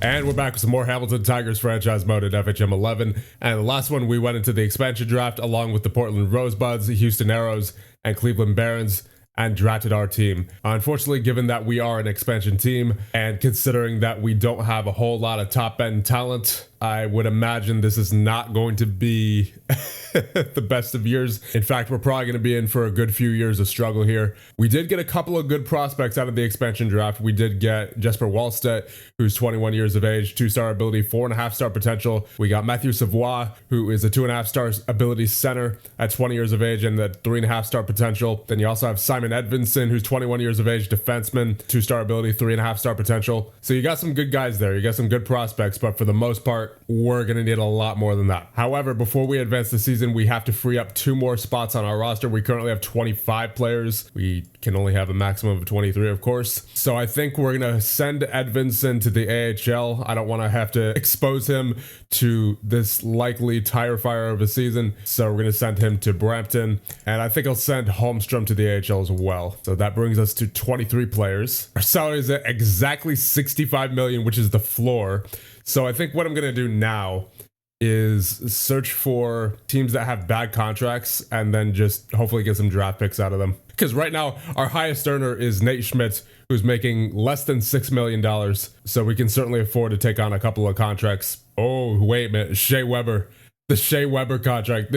And we're back with some more Hamilton Tigers franchise mode at FHM 11. And the last one, we went into the expansion draft along with the Portland Rosebuds, Houston Aeros, and Cleveland Barons, and drafted our team. Unfortunately, given that we are an expansion team and considering that we don't have a whole lot of top end talent, I would imagine this is not going to be the best of years. In fact, we're probably going to be in for a good few years of struggle here. We did get a couple of good prospects out of the expansion draft. We did get Jesper Wallstedt, who's 21 years of age, 2-star ability, 4.5-star potential. We got Matthew Savoie, who is a 2.5-star ability center at 20 years of age and the 3.5-star potential. Then you also have Simon Edvinsson, who's 21 years of age, defenseman, 2-star ability, 3.5-star potential. So you got some good guys there. You got some good prospects, but for the most part, we're going to need a lot more than that. However, before we advance the season, we have to free up 2 more spots on our roster. We currently have 25 players. We can only have a maximum of 23, of course. So I think we're going to send Edvinsson to the AHL. I don't want to have to expose him to this likely tire fire of a season. So we're going to send him to Brampton. And I think I'll send Holmstrom to the AHL as well. So that brings us to 23 players. Our salary is at exactly $65 million, which is the floor. So I think what I'm going to do now is search for teams that have bad contracts and then just hopefully get some draft picks out of them. Because right now, our highest earner is Nate Schmidt, who's making less than $6 million. So we can certainly afford to take on a couple of contracts. Oh, wait a minute. Shea Weber. The Shea Weber contract.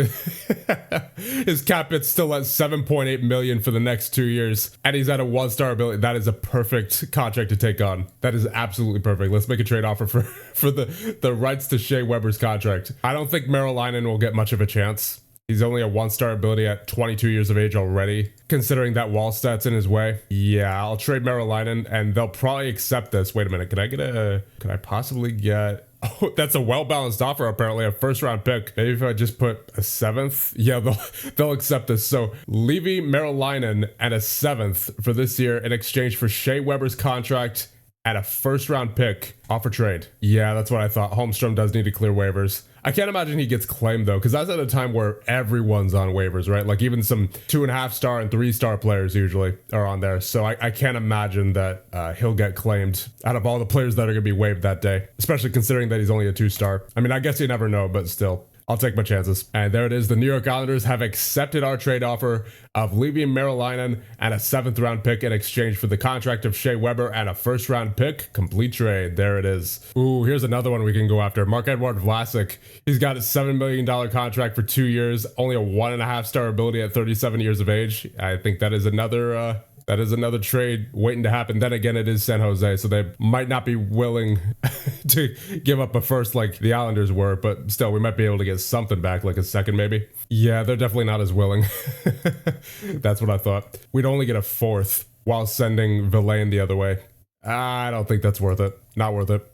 His cap hit's still at $7.8 million for the next 2 years. And he's at a 1-star ability. That is a perfect contract to take on. That is absolutely perfect. Let's make a trade offer for the rights to Shea Weber's contract. I don't think Merrilainen will get much of a chance. He's only a 1-star ability at 22 years of age already, considering that Wallstedt's in his way. Yeah, I'll trade Merrilainen and they'll probably accept this. Wait a minute. Could I possibly get... Oh, that's a well-balanced offer, apparently. A first-round pick. Maybe if I just put a 7th? Yeah, they'll accept this. So, Levi Merrilainen and a 7th for this year in exchange for Shea Weber's contract and a first-round pick. Offer trade. Yeah, that's what I thought. Holmstrom does need to clear waivers. I can't imagine he gets claimed, though, because that's at a time where everyone's on waivers, right? Like, even some 2.5-star and 3-star players usually are on there. So I can't imagine that he'll get claimed out of all the players that are going to be waived that day, especially considering that he's only a 2-star. I mean, I guess you never know, but still. I'll take my chances. And there it is. The New York Islanders have accepted our trade offer of Levi Merrilainen and a 7th-round pick in exchange for the contract of Shea Weber and a 1st-round pick. Complete trade. There it is. Ooh, here's another one we can go after. Marc-Edouard Vlasic. He's got a $7 million contract for 2 years, only a 1.5-star ability at 37 years of age. I think that is another... That is another trade waiting to happen. Then again, it is San Jose, so they might not be willing to give up a first like the Islanders were, but still, we might be able to get something back, like a second maybe. Yeah, they're definitely not as willing. That's what I thought. We'd only get a 4th while sending Villain the other way. I don't think that's worth it. Not worth it.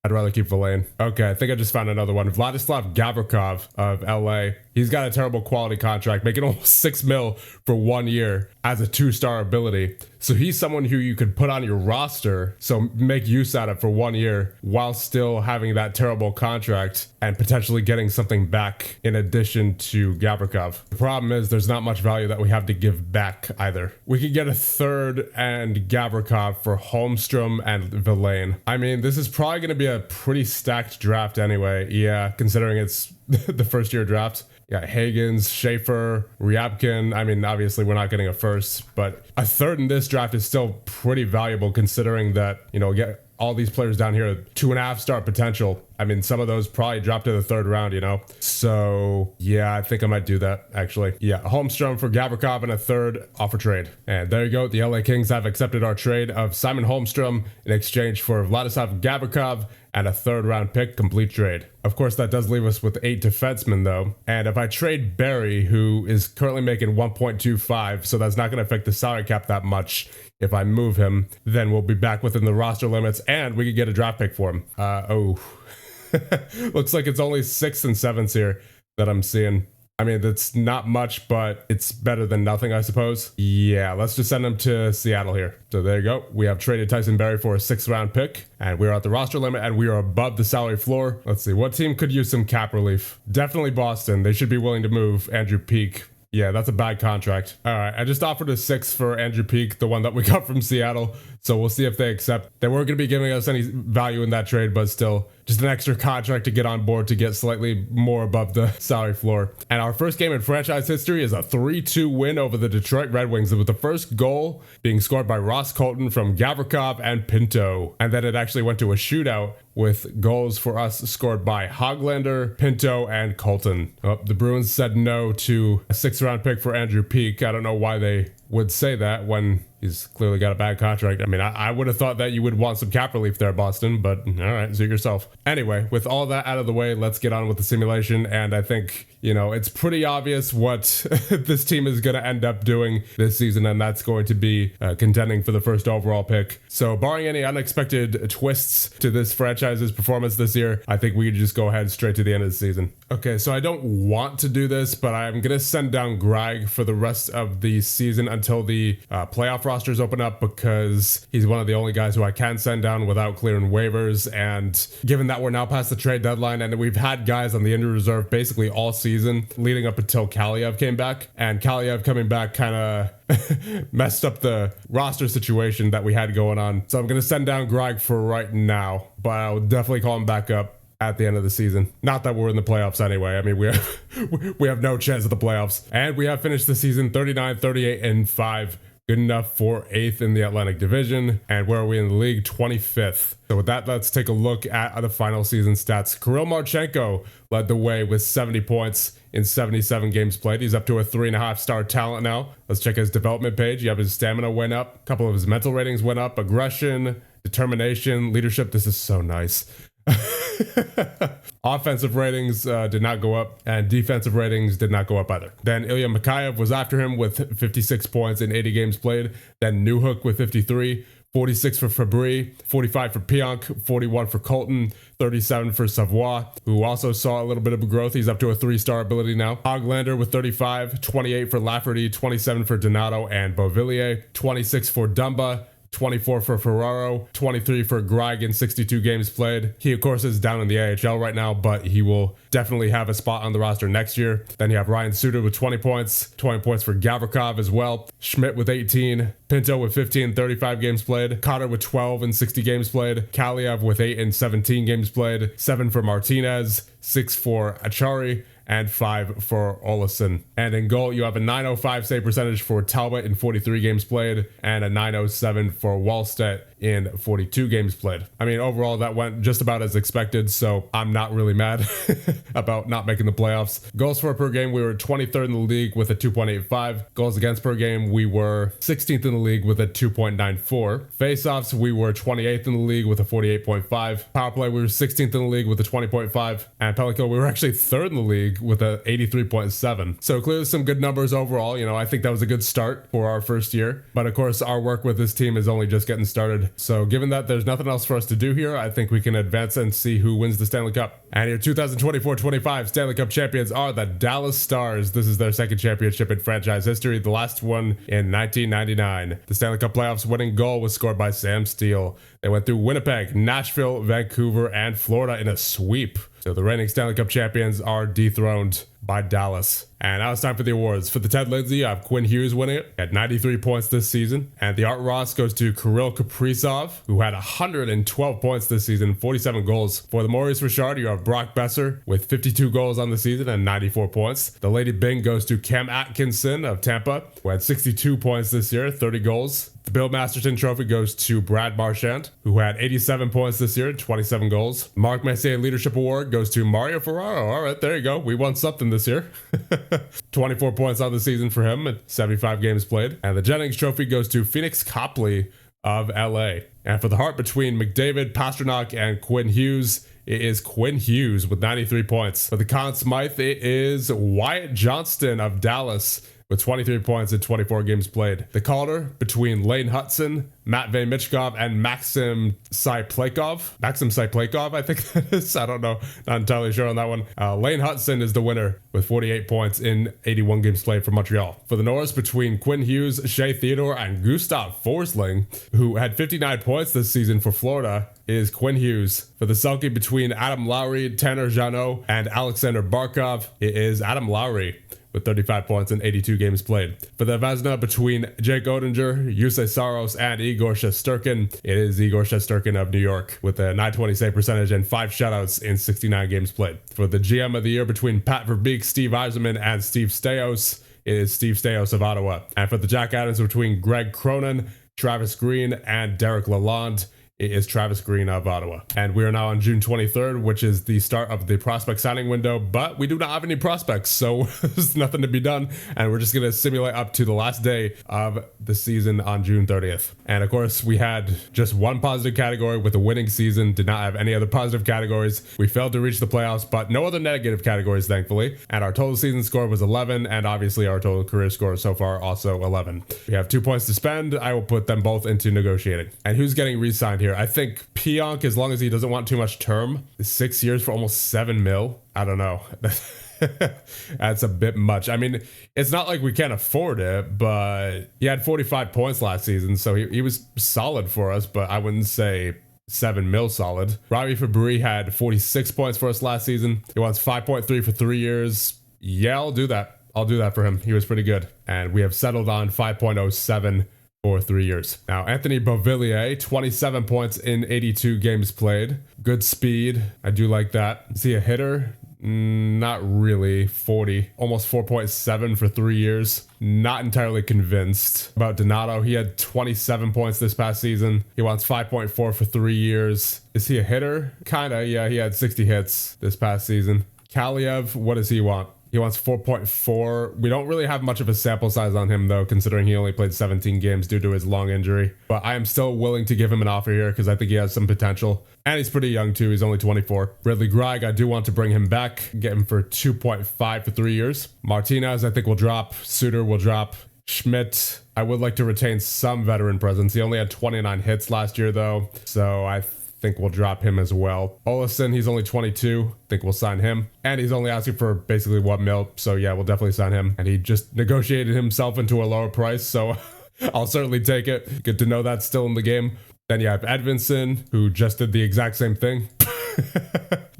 I'd rather keep Villain. Okay, I think I just found another one. Vladislav Gavrikov of LA. He's got a terrible quality contract, making almost $6 million for 1 year as a 2-star ability. So he's someone who you could put on your roster, so make use out of for 1 year while still having that terrible contract and potentially getting something back in addition to Gavrikov. The problem is there's not much value that we have to give back either. We could get a 3rd and Gavrikov for Holmstrom and Villain. I mean, this is probably going to be a pretty stacked draft anyway. Yeah, considering it's the first year draft. Yeah, Hagens, Schaefer, Ryabkin. I mean, obviously we're not getting a 1st, but a 3rd in this draft is still pretty valuable considering that, you know, get all these players down here, 2.5-star potential. I mean, some of those probably dropped to the 3rd round, you know? So, yeah, I think I might do that, actually. Yeah, Holmstrom for Gavrikov and a 3rd offer trade. And there you go. The LA Kings have accepted our trade of Simon Holmstrom in exchange for Vladislav Gavrikov and a 3rd-round pick. Complete trade. Of course, that does leave us with 8 defensemen, though. And if I trade Barry, who is currently making 1.25, so that's not going to affect the salary cap that much. If I move him, then we'll be back within the roster limits, and we could get a draft pick for him. Looks like it's only 6th and 7th here that I'm seeing. I mean, that's not much, but it's better than nothing, I suppose. Yeah, let's just send him to Seattle here. So there you go. We have traded Tyson Barrie for a 6th-round pick, and we're at the roster limit, and we are above the salary floor. Let's see, what team could use some cap relief? Definitely Boston. They should be willing to move Andrew Peeke. Yeah, that's a bad contract. All right, I just offered a 6th for Andrew Peeke, the one that we got from Seattle. So we'll see if they accept. They weren't going to be giving us any value in that trade, but still just an extra contract to get on board to get slightly more above the salary floor. And our first game in franchise history is a 3-2 win over the Detroit Red Wings, with the first goal being scored by Ross Colton from Gavrikov and Pinto. And then it actually went to a shootout with goals for us scored by Hoglander, Pinto, and Colton. Oh, the Bruins said no to a 6th round pick for Andrew Peeke. I don't know why they would say that when he's clearly got a bad contract. I mean, I would have thought that you would want some cap relief there, Boston, but all right, suit yourself. Anyway, with all that out of the way, let's get on with the simulation. And I think, you know, it's pretty obvious what this team is going to end up doing this season, and that's going to be contending for the first overall pick. So barring any unexpected twists to this franchise's performance this year, I think we could just go ahead straight to the end of the season. Okay, so I don't want to do this, but I'm going to send down Greg for the rest of the season until the playoff rosters open up, because he's one of the only guys who I can send down without clearing waivers. And given that we're now past the trade deadline and we've had guys on the injury reserve basically all season leading up until Kaliev came back, and Kaliev coming back kind of messed up the roster situation that we had going on. So I'm going to send down Greg for right now, but I'll definitely call him back up at the end of the season. Not that we're in the playoffs anyway. I mean, we have no chance at the playoffs. And we have finished the season 39, 38, and 5. Good enough for 8th in the Atlantic Division. And where are we in the league? 25th. So with that, let's take a look at the final season stats. Kirill Marchenko led the way with 70 points in 77 games played. He's up to a 3.5-star talent now. Let's check his development page. You have his stamina went up. A couple of his mental ratings went up. Aggression, determination, leadership. This is so nice. Offensive ratings did not go up, and defensive ratings did not go up either. Then Ilya Mikheyev was after him with 56 points in 80 games played. Then Newhook with 53, 46 for Fabry, 45 for Pionk, 41 for Colton, 37 for Savoie, who also saw a little bit of a growth. He's up to a 3-star ability now. Hoglander with 35, 28 for Lafferty, 27 for Donato and Beauvillier, 26 for Dumba, 24 for Ferraro, 23 for Greg in 62 games played. He, of course, is down in the AHL right now, but he will definitely have a spot on the roster next year. Then you have Ryan Suter with 20 points for Gavrikov as well. Schmidt with 18, Pinto with 15, 35 games played. Cotter with 12 in 60 games played. Kaliev with 8 in 17 games played. 7 for Martinez, 6 for Achari, and 5 for Olesen. And in goal, you have a 905 save percentage for Talbot in 43 games played, and a 907 for Wallstedt in 42 games played. I mean, overall, that went just about as expected, so I'm not really mad about not making the playoffs. Goals for per game, we were 23rd in the league with a 2.85. Goals against per game, we were 16th in the league with a 2.94. Faceoffs, we were 28th in the league with a 48.5. Power play, we were 16th in the league with a 20.5. And penalty kill, we were actually 3rd in the league with a 83.7. So clearly some good numbers overall. You know, I think that was a good start for our first year. But of course, our work with this team is only just getting started. So given that there's nothing else for us to do here, I think we can advance and see who wins the Stanley Cup. And your 2024-25 Stanley Cup champions are the Dallas Stars. This is their second championship in franchise history, the last one in 1999. The Stanley Cup playoffs winning goal was scored by Sam Steele. They went through Winnipeg, Nashville, Vancouver, and Florida in a sweep. So the reigning Stanley Cup champions are dethroned by Dallas. And now it's time for the awards. For the Ted Lindsay, you have Quinn Hughes winning it at 93 points this season. And the Art Ross goes to Kirill Kaprizov, who had 112 points this season, 47 goals. For the Maurice Richard, you have Brock Besser with 52 goals on the season and 94 points. The Lady Bing goes to Cam Atkinson of Tampa, who had 62 points this year, 30 goals. The Bill Masterton Trophy goes to Brad Marchand, who had 87 points this year, 27 goals. Mark Messier Leadership Award goes to Mario Ferraro. All right, there you go. We won something this year. 24 points on the season for him and 75 games played. And the Jennings Trophy goes to Phoenix Copley of LA. And for the Hart between McDavid, Pasternak, and Quinn Hughes, it is Quinn Hughes with 93 points. For the Conn Smythe, it is Wyatt Johnston of Dallas with 23 points in 24 games played. The Calder between Lane Hudson, Matvey Michkov, and Maxim Syplakov, I think that is. I don't know. Not entirely sure on that one. Lane Hudson is the winner with 48 points in 81 games played for Montreal. For the Norris between Quinn Hughes, Shea Theodore, and Gustav Forsling, who had 59 points this season for Florida, is Quinn Hughes. For the Selkie between Adam Lowry, Tanner Jeannot, and Alexander Barkov, it is Adam Lowry with 35 points in 82 games played. For the Vezina between Jake Odinger, Yusei Saros, and Igor Shesterkin, it is Igor Shesterkin of New York with a 920 save percentage and 5 shutouts in 69 games played. For the GM of the year between Pat Verbeek, Steve Yzerman, and Steve Staios, it is Steve Staios of Ottawa. And for the Jack Adams between Greg Cronin, Travis Green, and Derek Lalonde, it is Travis Green of Ottawa. And we are now on June 23rd, which is the start of the prospect signing window, but we do not have any prospects, so there's nothing to be done. And we're just going to simulate up to the last day of the season on June 30th. And of course, we had just one positive category with a winning season, did not have any other positive categories. We failed to reach the playoffs, but no other negative categories, thankfully. And our total season score was 11, and obviously our total career score so far also 11. We have 2 points to spend. I will put them both into negotiating. And who's getting re-signed here? I think Pionk, as long as he doesn't want too much term, is 6 years for almost 7 mil. I don't know. That's a bit much. I mean, it's not like we can't afford it, but he had 45 points last season, so he was solid for us, but I wouldn't say 7 mil solid. Robbie Fabry had 46 points for us last season. He wants 5.3 for 3 years. Yeah, I'll do that. I'll do that for him. He was pretty good. And we have settled on 5.07 for 3 years. Now, Anthony Beauvillier, 27 points in 82 games played. Good speed. I do like that. Is he a hitter? Not really. 40. Almost 4.7 for 3 years. Not entirely convinced about Donato. He had 27 points this past season. He wants 5.4 for 3 years. Is he a hitter? Kinda, yeah. He had 60 hits this past season. Kaliev, what does he want? He wants 4.4. We don't really have much of a sample size on him, though, considering he only played 17 games due to his long injury. But I am still willing to give him an offer here because I think he has some potential. And he's pretty young, too. He's only 24. Ridley Greig, I do want to bring him back. Get him for 2.5 for 3 years. Martinez, I think, will drop. Suter will drop. Schmidt, I would like to retain some veteran presence. He only had 29 hits last year, though. So I think we'll drop him as well. Olafson, he's only 22. Think we'll sign him. And he's only asking for basically 1 mil. So yeah, we'll definitely sign him. And he just negotiated himself into a lower price. So I'll certainly take it. Good to know that's still in the game. Then you have Edvinson, who just did the exact same thing.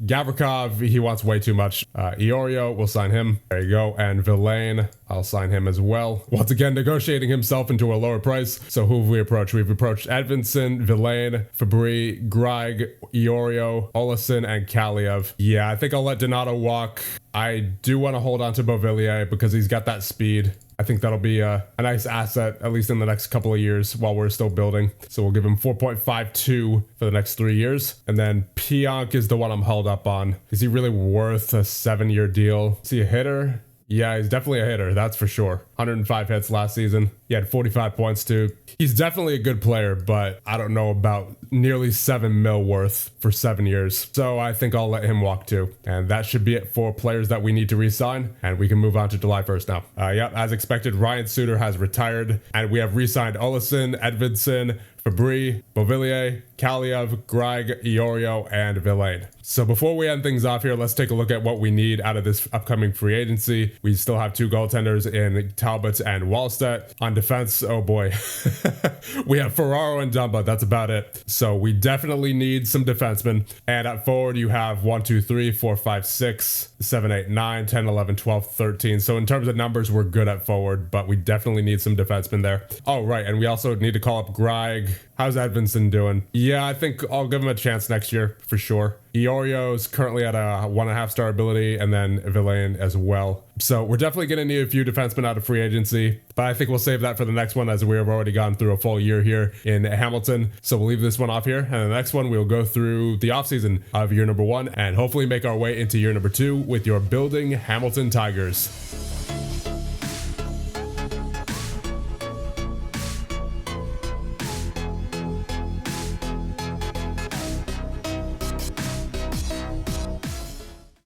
Gavrikov, he wants way too much. Iorio, we'll sign him. There you go. And Villain, I'll sign him as well. Once again, negotiating himself into a lower price. So who have we approached? We've approached Edvinson, Villain, Fabry, Greig, Iorio, Olafson, and Kaliev. Yeah, I think I'll let Donato walk. I do want to hold on to Beauvillier because he's got that speed. I think that'll be a nice asset, at least in the next couple of years while we're still building. So we'll give him 4.52 for the next 3 years. And then Pionk is the one I'm held up on. Is he really worth a 7-year deal? Is he a hitter? Yeah, he's definitely a hitter, that's for sure. 105 hits last season. He had 45 points too. He's definitely a good player, but I don't know about nearly 7 mil worth for 7 years. So I think I'll let him walk too. And that should be it for players that we need to re-sign. And we can move on to July 1st now. Yep, as expected, Ryan Suter has retired. And we have re-signed Olafson, Edvinson, Fabry, Beauvillier, Kaliev, Greig, Iorio, and Villain. So before we end things off here, let's take a look at what we need out of this upcoming free agency. We still have 2 goaltenders in Talbot and Wallstedt. On defense, oh boy. We have Ferraro and Dumba, that's about it. So we definitely need some defensemen. And at forward, you have 1, 2, 3, 4, 5, 6, 7, 8, 9, 10, 11, 12, 13. So in terms of numbers, we're good at forward, but we definitely need some defensemen there. Oh, right. And we also need to call up Greig. How's Edvinson doing? Yeah, I think I'll give him a chance next year for sure. Iorio's currently at a 1.5 star ability, and then Villain as well. So we're definitely going to need a few defensemen out of free agency, but I think we'll save that for the next one as we have already gone through a full year here in Hamilton. So we'll leave this one off here, and the next one we'll go through the offseason of year number 1 and hopefully make our way into year number 2 with your building Hamilton Tigers.